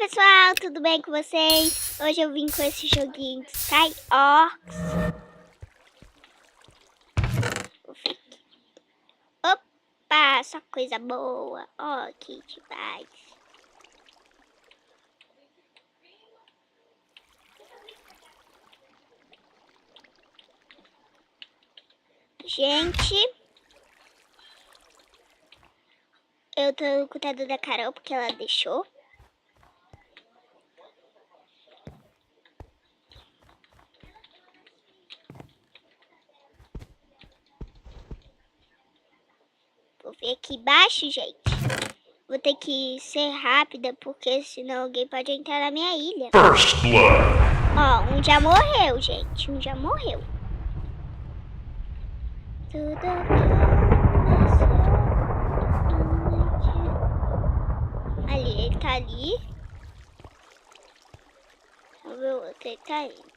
pessoal, tudo bem com vocês? Hoje eu vim com esse joguinho de Skyorks. Opa, só coisa boa. Ó, que demais. Gente, eu tô cuidando da Carol porque ela deixou. Vou ver aqui embaixo, gente. Vou ter que ser rápida porque senão alguém pode entrar na minha ilha. First Blood. Ó, um já morreu, gente. Um já morreu. Tudo começou. Ali, ele tá ali. Vamos ver o outro, ele tá indo.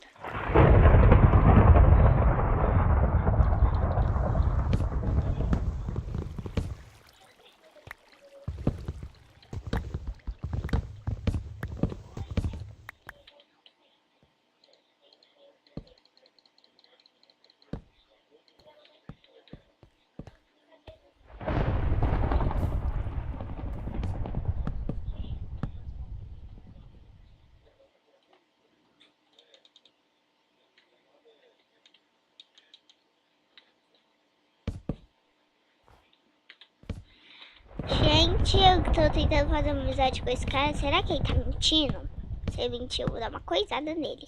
Gente, eu tô tentando fazer uma amizade com esse cara. Será que ele tá mentindo? Se ele mentir, eu vou dar uma coisada nele.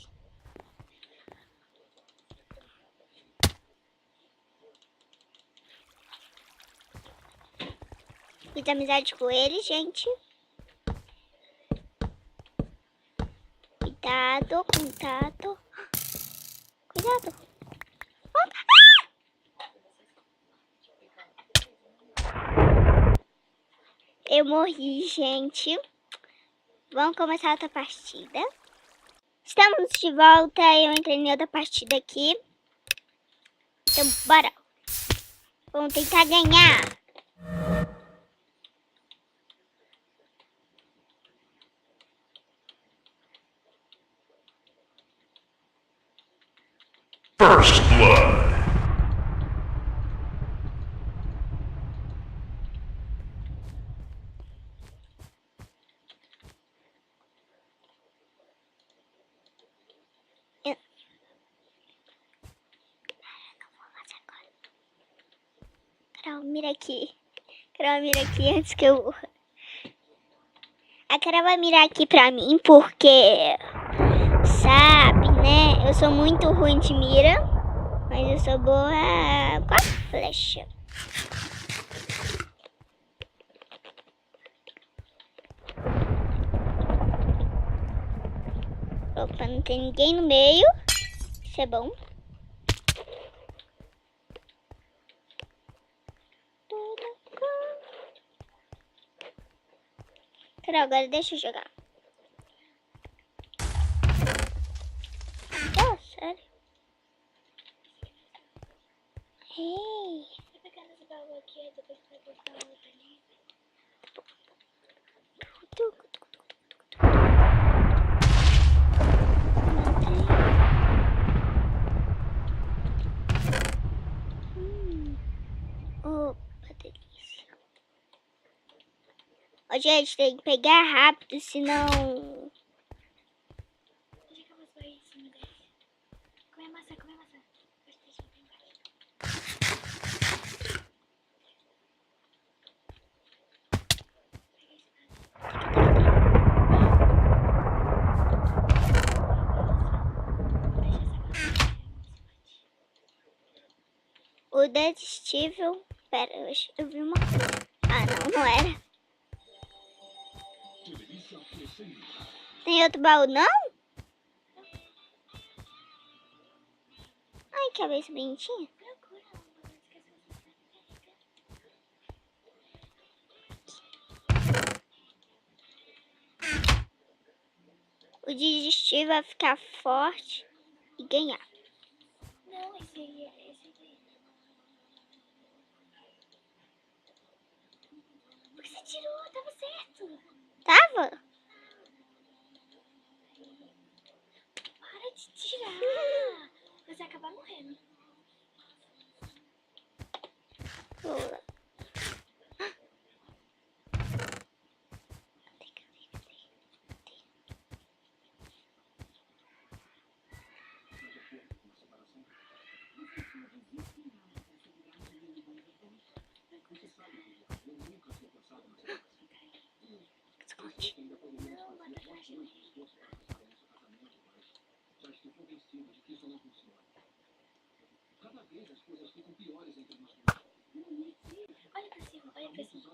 Fiz amizade com ele, gente. Cuidado, cuidado. Cuidado. Eu morri, gente. Vamos começar outra partida. Estamos de volta. Eu entrei em outra partida aqui. Então, bora. Vamos tentar ganhar. First Blood. Carol, mira aqui. Carol, mira aqui antes que eu morra. A Carol vai mirar aqui pra mim porque... sabe, né? Eu sou muito ruim de mira. Mas eu sou boa com a flecha. Opa, não tem ninguém no meio. Isso é bom. Carol, agora deixa eu jogar. Oh, sério? Ei. Vou pegar esse baú aqui, depois vai botar outra ali. Opa, delícia. Ó, gente, tem que pegar rápido, senão... Onde é que eu vou sair em cima desse? Come a maçã, come a maçã. O detestível... Pera, eu vi uma coisa. Ah, não era. Tem outro baú, não? Ai, que cabeça bonitinha. O desistir vai ficar forte e ganhar. Não, esse aí é esse aí. Você tirou, tava certo. Tava? gente. Olha pra cima, olha pra cima.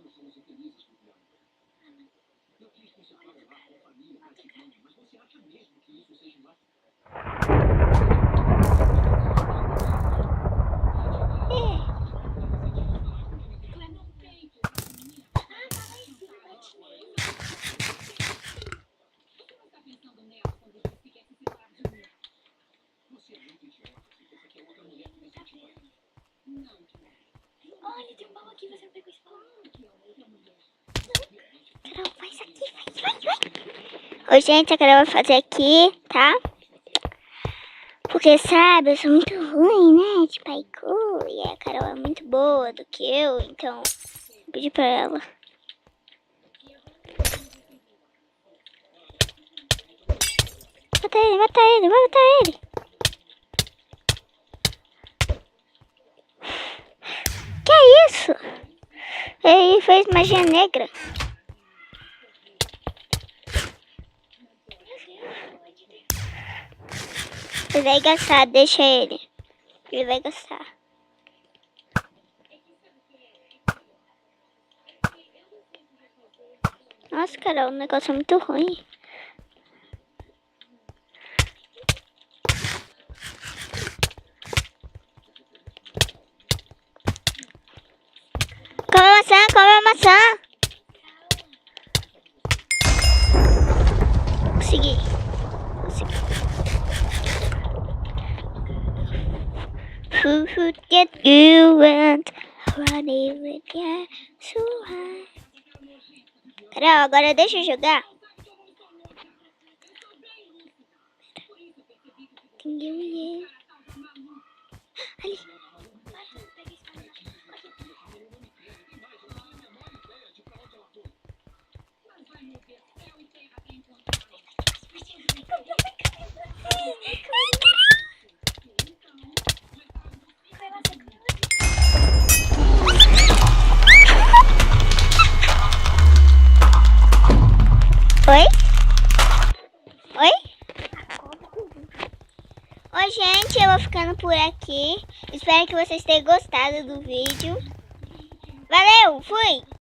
Olha, tem um baú aqui, você não pegou esse baú? Carol, faz aqui, vai. Ô, gente, a Carol vai fazer aqui, tá? Porque, sabe, eu sou muito ruim, né, de parkour. E a Carol é muito boa do que eu, então vou pedir pra ela. Mata ele, mata ele, vai matar ele. Que é isso? Ele fez magia negra. Ele vai gastar, deixa ele. Ele vai gastar. Nossa, Carol, o negócio é muito ruim. Come a maçã, come a maçã. Consegui. Who get you and running with you so high. Carol, agora deixa eu jogar. Ali. Oi? Oi? Oi, gente, eu vou ficando por aqui. Espero que vocês tenham gostado do vídeo. Valeu, fui!